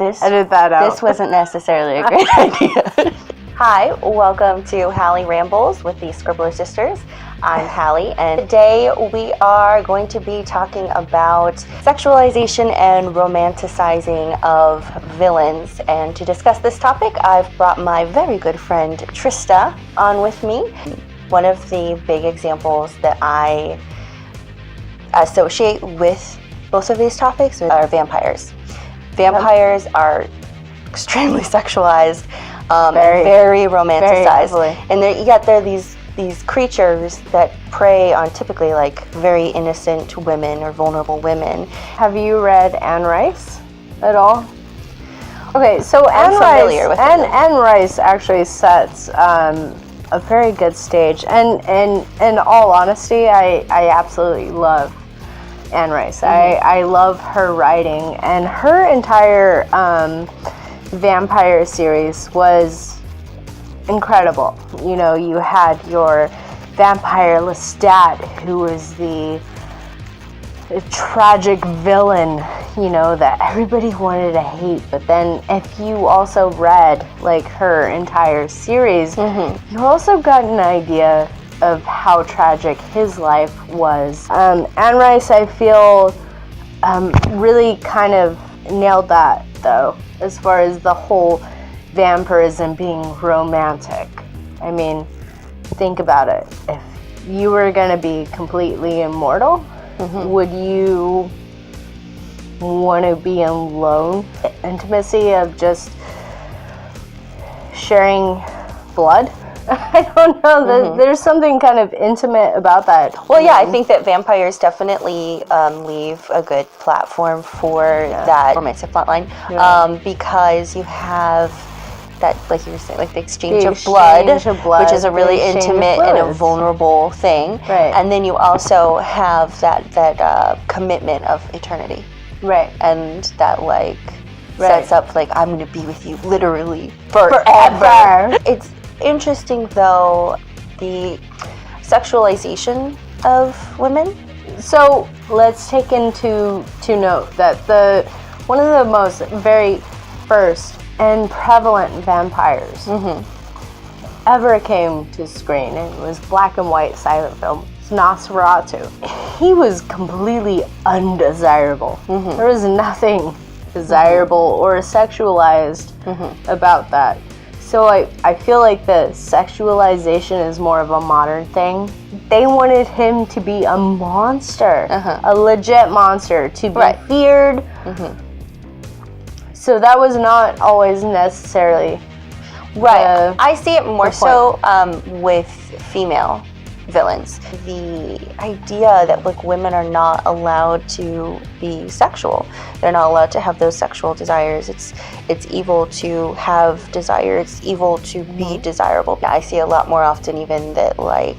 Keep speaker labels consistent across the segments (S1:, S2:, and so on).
S1: Edit that out.
S2: This wasn't necessarily a great idea. Hi, welcome to Hallie Rambles with the Scribbler Sisters. I'm Hallie, and today we are going to be talking about sexualization and romanticizing of villains. And to discuss this topic, I've brought my very good friend Trista on with me. One of the big examples that I associate with both of these topics are vampires. Vampires are extremely sexualized, very romanticized, and yet they're these creatures that prey on typically like very innocent women or vulnerable women.
S1: Have you read Anne Rice at all? Okay, so
S2: I'm familiar with
S1: Anne Rice actually sets a very good stage, and in all honesty, I absolutely love Anne Rice.
S2: Mm-hmm.
S1: I love her writing, and her entire vampire series was incredible. You know, you had your vampire Lestat, who was the tragic villain, you know, that everybody wanted to hate. But then if you also read like her entire series, you also got an idea of how tragic his life was. Anne Rice, I feel, really kind of nailed that, though, as far as the whole vampirism being romantic. I mean, think about it. If you were going to be completely immortal, would you want to be alone? Intimacy of just sharing blood? I don't know. There's something kind of intimate about that.
S2: Well, yeah, I think that vampires definitely leave a good platform for that romantic plotline, because you have that, like you were saying, like the exchange of blood, which is a really intimate and a vulnerable thing.
S1: Right.
S2: And then you also have that commitment of eternity.
S1: Right.
S2: And that like sets up like, I'm going to be with you literally forever. It's interesting, though, the sexualization of women.
S1: So let's take into note that one of the most very first and prevalent vampires ever came to screen, and it was black and white silent film. It's Nosferatu. He was completely undesirable. There was nothing desirable or sexualized about that. So I feel like the sexualization is more of a modern thing. They wanted him to be a monster, a legit monster, to be feared. So that was not always necessarily
S2: I see it more so with female villains. The idea that like women are not allowed to be sexual. They're not allowed to have those sexual desires. It's evil to have desire. It's evil to be desirable. I see a lot more often even that like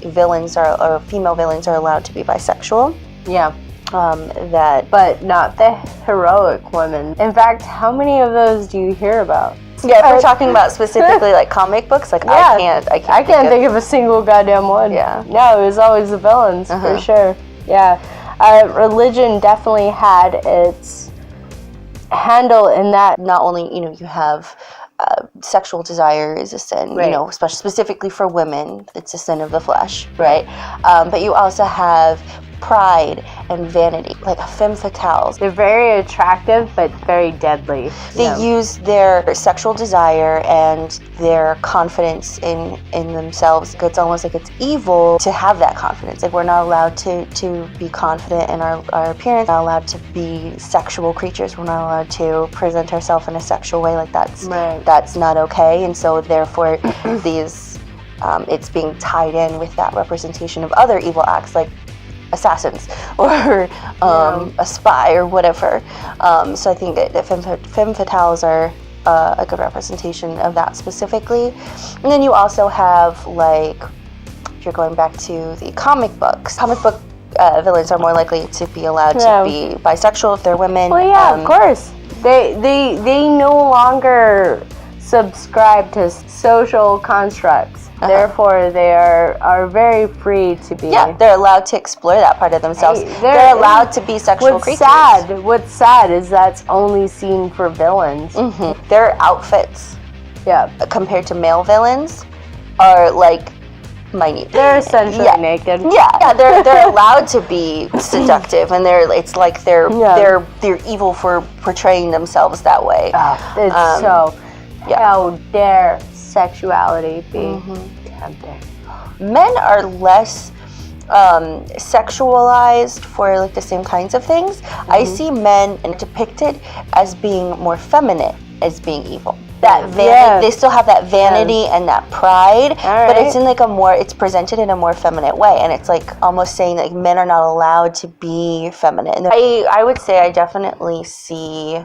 S2: female villains are allowed to be bisexual.
S1: Yeah.
S2: But
S1: not the heroic women. In fact, how many of those do you hear about?
S2: Yeah, if we're talking about specifically like comic books, like I can't
S1: think of a single goddamn one.
S2: Yeah.
S1: No, it was always the villains for sure. Yeah. Religion definitely had its handle in that.
S2: Not only, you know, you have sexual desire is a sin, you know, especially specifically for women, it's a sin of the flesh, right? But you also have pride and vanity, like femme fatales.
S1: They're very attractive, but very deadly.
S2: They use their sexual desire and their confidence in themselves. It's almost like it's evil to have that confidence. Like we're not allowed to be confident in our appearance. We're not allowed to be sexual creatures. We're not allowed to present ourselves in a sexual way. Like that's not okay. And so therefore, these it's being tied in with that representation of other evil acts, like assassins or a spy or whatever. So I think that femme fatales are a good representation of that specifically. And then you also have, like, if you're going back to the comic book villains are more likely to be allowed to be bisexual if they're women.
S1: Well, yeah, of course. They no longer subscribe to social constructs. Therefore, they are very free to be.
S2: Yeah, they're allowed to explore that part of themselves. They're allowed to be sexual creatures.
S1: What's sad is that's only seen for villains.
S2: Their outfits, compared to male villains, are like minute.
S1: They're essentially naked.
S2: Yeah, they're allowed to be seductive, and it's like they're evil for portraying themselves that way.
S1: How dare sexuality be tempting?
S2: Men are less sexualized for like the same kinds of things. I see men depicted as being more feminine, as being evil. That they still have that vanity and that pride, but it's in like it's presented in a more feminine way, and it's like almost saying that men are not allowed to be feminine. I would say I definitely see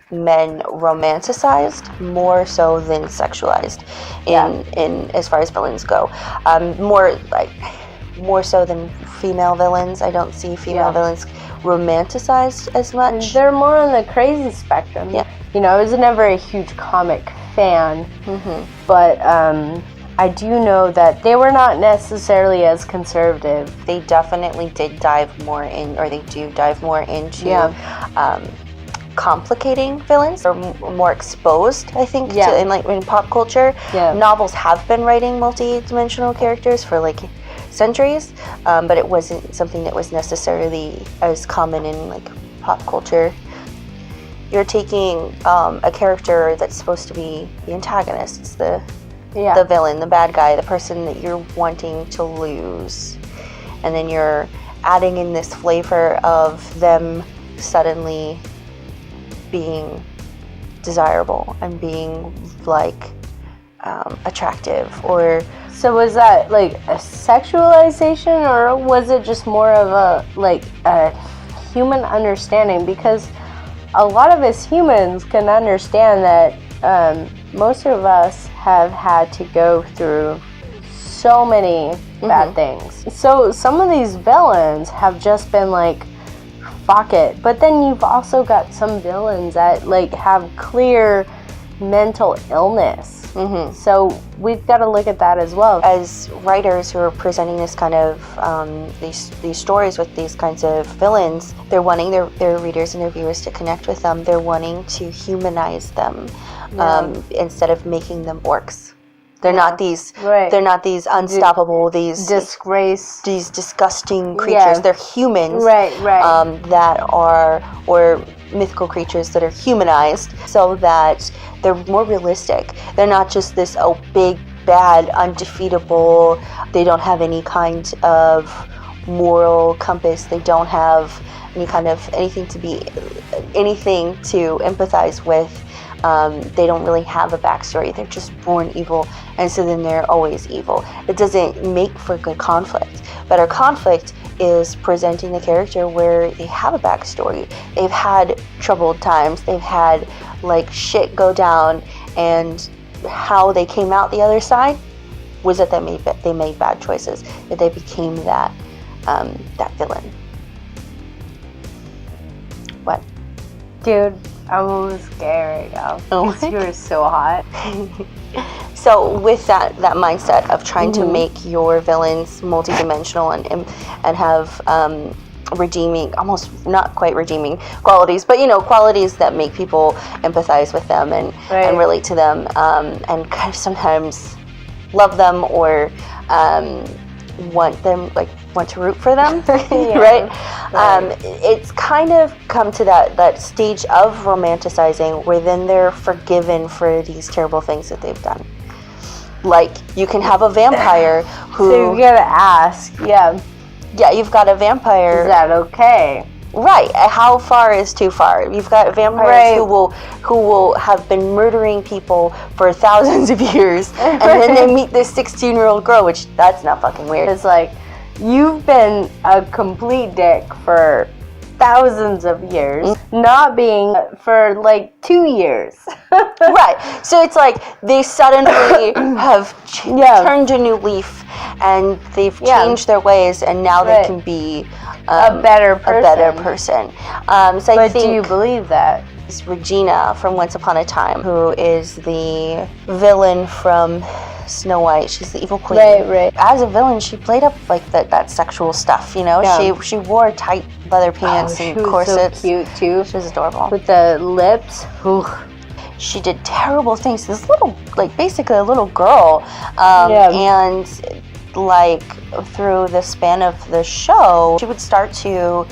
S2: men romanticized more so than sexualized in as far as villains go. More so than female villains. I don't see female villains romanticized as much.
S1: They're more on the crazy spectrum. You know, I was never a huge comic fan, but I do know that they were not necessarily as conservative.
S2: They definitely did dive more in, or they do dive more into complicating villains, or more exposed, I think, in pop culture. Novels have been writing multi-dimensional characters for like centuries, but it wasn't something that was necessarily as common in like pop culture. You're taking a character that's supposed to be the antagonist, it's the villain, the bad guy, the person that you're wanting to lose, and then you're adding in this flavor of them suddenly being desirable and being like attractive. Or
S1: so was that like a sexualization, or was it just more of a human understanding? Because a lot of us humans can understand that most of us have had to go through so many bad things. So some of these villains have just been like, fuck it. But then you've also got some villains that like have clear mental illness. So we've got to look at that as well.
S2: As writers who are presenting this kind of these stories with these kinds of villains, they're wanting their readers and their viewers to connect with them. They're wanting to humanize them instead of making them orcs. They're not these. They're not these unstoppable. These disgusting creatures. They're humans. That are, or mythical creatures that are humanized, so that they're more realistic. They're not just this big, bad, undefeatable. They don't have any kind of moral compass. They don't have any kind of anything to empathize with. They don't really have a backstory. They're just born evil, and so then they're always evil. It doesn't make for good conflict. Better conflict is presenting the character where they have a backstory. They've had troubled times. They've had like shit go down, and how they came out the other side was that they made bad choices. That they became that villain. What?
S1: Dude, I'm almost scared right now. Oh, you're so hot.
S2: So with that mindset of trying to make your villains multidimensional and have redeeming, almost not quite redeeming qualities, but qualities that make people empathize with them and relate to them, and kind of sometimes love them, or want to root for them, right? It's kind of come to that stage of romanticizing where then they're forgiven for these terrible things that they've done. Like, you can have a vampire who...
S1: So you gotta ask,
S2: Yeah, you've got a vampire...
S1: Is that okay?
S2: Right. How far is too far? You've got vampires who will have been murdering people for thousands of years, and then they meet this 16-year-old girl, which that's not fucking weird.
S1: It's like, you've been a complete dick for thousands of years, not being for like 2 years.
S2: Right. So it's like they suddenly have turned a new leaf, and they've changed their ways, and now they can be
S1: a better person.
S2: So I think,
S1: do you believe that?
S2: It's Regina from Once Upon a Time, who is the villain from Snow White. She's the evil queen.
S1: Right.
S2: As a villain, she played up like that sexual stuff, you know?
S1: Yeah.
S2: She wore tight leather pants and corsets.
S1: She was so cute too.
S2: She was adorable.
S1: With the lips. Ooh.
S2: She did terrible things. This little, like, basically a little girl. And like through the span of the show, she would start to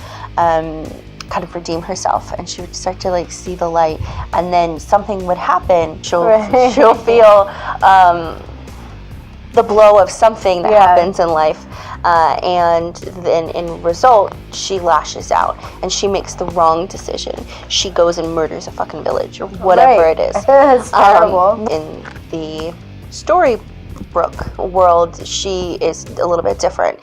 S2: kind of redeem herself, and she would start to like see the light, and then something would happen. She'll feel the blow of something that happens in life, and then in result she lashes out and she makes the wrong decision. She goes and murders a fucking village or whatever it is.
S1: That's terrible.
S2: In the story world, she is a little bit different.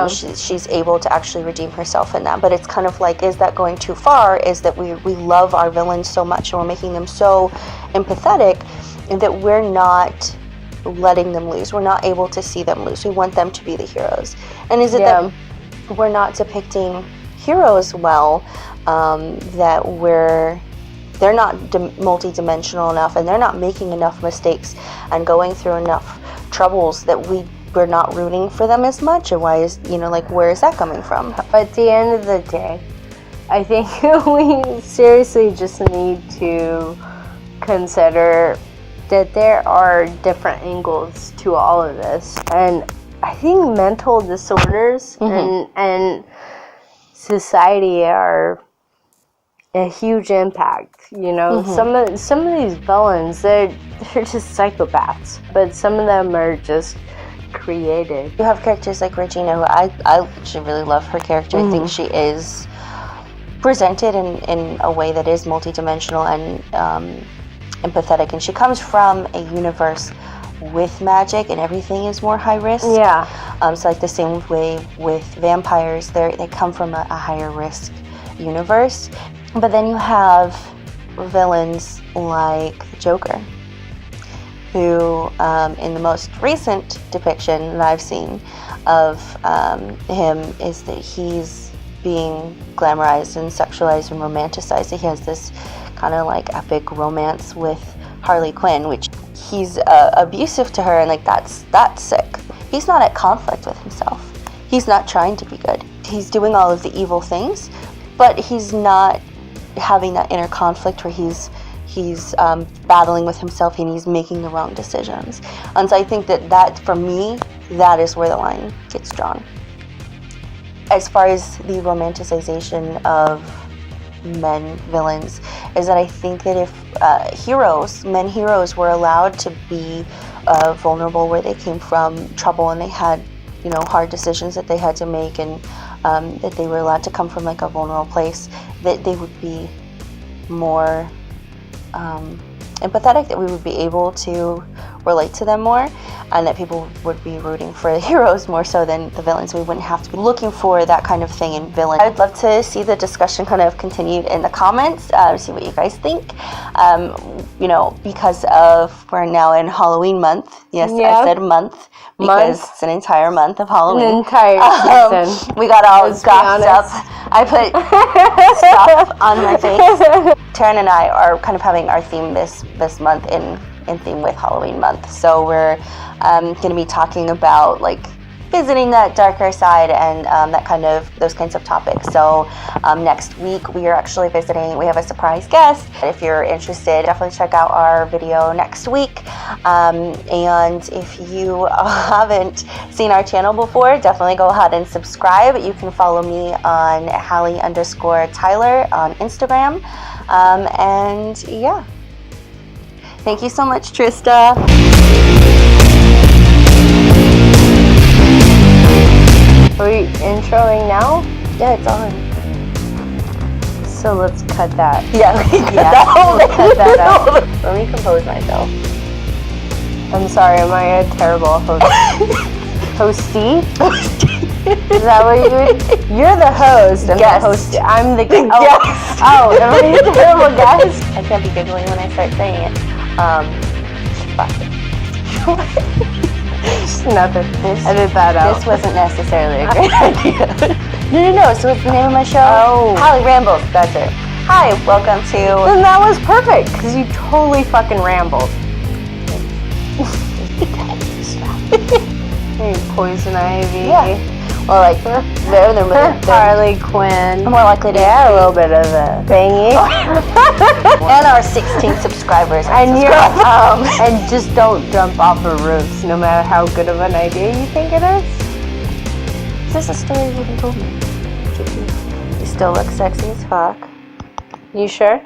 S2: She's able to actually redeem herself in that, but it's kind of like, is that going too far? Is that we love our villains so much and we're making them so empathetic that we're not letting them lose? We're not able to see them lose. We want them to be the heroes. And is it that we're not depicting heroes well, that they're not multi-dimensional enough, and they're not making enough mistakes and going through enough troubles that we're not rooting for them as much? And why is, like, where is that coming from?
S1: At the end of the day, I think we seriously just need to consider that there are different angles to all of this. And I think mental disorders and society are a huge impact. Some of these villains, they're just psychopaths, but some of them are just created.
S2: You have characters like Regina, who I actually really love her character. I think she is presented in a way that is multidimensional and empathetic, and she comes from a universe with magic and everything is more high risk. So like the same way with vampires, they come from a higher risk universe. But then you have villains like the Joker, who in the most recent depiction that I've seen of him is that he's being glamorized and sexualized and romanticized. He has this kind of like epic romance with Harley Quinn, which he's abusive to her, and like that's sick. He's not at conflict with himself. He's not trying to be good. He's doing all of the evil things, but he's not having that inner conflict where he's battling with himself and he's making the wrong decisions. And so I think that for me, that is where the line gets drawn. As far as the romanticization of men villains, is that I think that if men heroes were allowed to be vulnerable where they came from, trouble, and they had hard decisions that they had to make, and that they were allowed to come from like a vulnerable place, that they would be more empathetic, that we would be able to relate to them more, and that people would be rooting for the heroes more so than the villains. We wouldn't have to be looking for that kind of thing in villains. I'd love to see the discussion kind of continued in the comments, see what you guys think. Because we're now in Halloween month. Yes, I said month. Because it's an entire month of Halloween.
S1: An entire season.
S2: We got all gossed up. I put stuff on my face. Taryn and I are kind of having our theme this month in theme with Halloween month. So we're going to be talking about like visiting that darker side and those kinds of topics. So next week we are actually visiting. We have a surprise guest. If you're interested, definitely check out our video next week. And if you haven't seen our channel before, definitely go ahead and subscribe. You can follow me on Hallie_Tyler on Instagram. And yeah. Thank you so much, Trista.
S1: Are we introing now?
S2: Yeah, it's on.
S1: So let's cut that.
S2: Yeah,
S1: cut that out.
S2: Let me compose myself.
S1: I'm sorry, am I a terrible host? Hostie? Is that what you would? You're the host. I'm the host. I'm the guest. Oh, am I a terrible guest?
S2: I can't be giggling when I start saying it.
S1: Nothing. Edit that out.
S2: This wasn't necessarily a great idea. No. So what's the name of my show?
S1: Oh.
S2: Hallie Rambles. That's it. Hi, welcome to...
S1: Then that was perfect, because you totally fucking rambled. Hey, Poison Ivy.
S2: Yeah. Or like, they're
S1: Harley Quinn.
S2: more likely to...
S1: Yeah, a little bit of a bangy.
S2: And our 16 subscribers.
S1: And and just don't jump off of roofs, no matter how good of an idea you think it is.
S2: Is this a story you haven't told me? You still look sexy as fuck.
S1: You sure?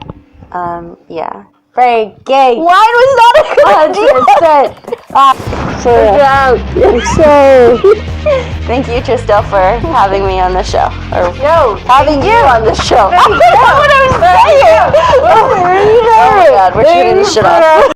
S2: Yeah.
S1: Very gay.
S2: Wine was not a good idea. Thank you, Trista, for having me on the show. Or having you on the show. That's what I was saying. Oh my god, we're turning this shit off.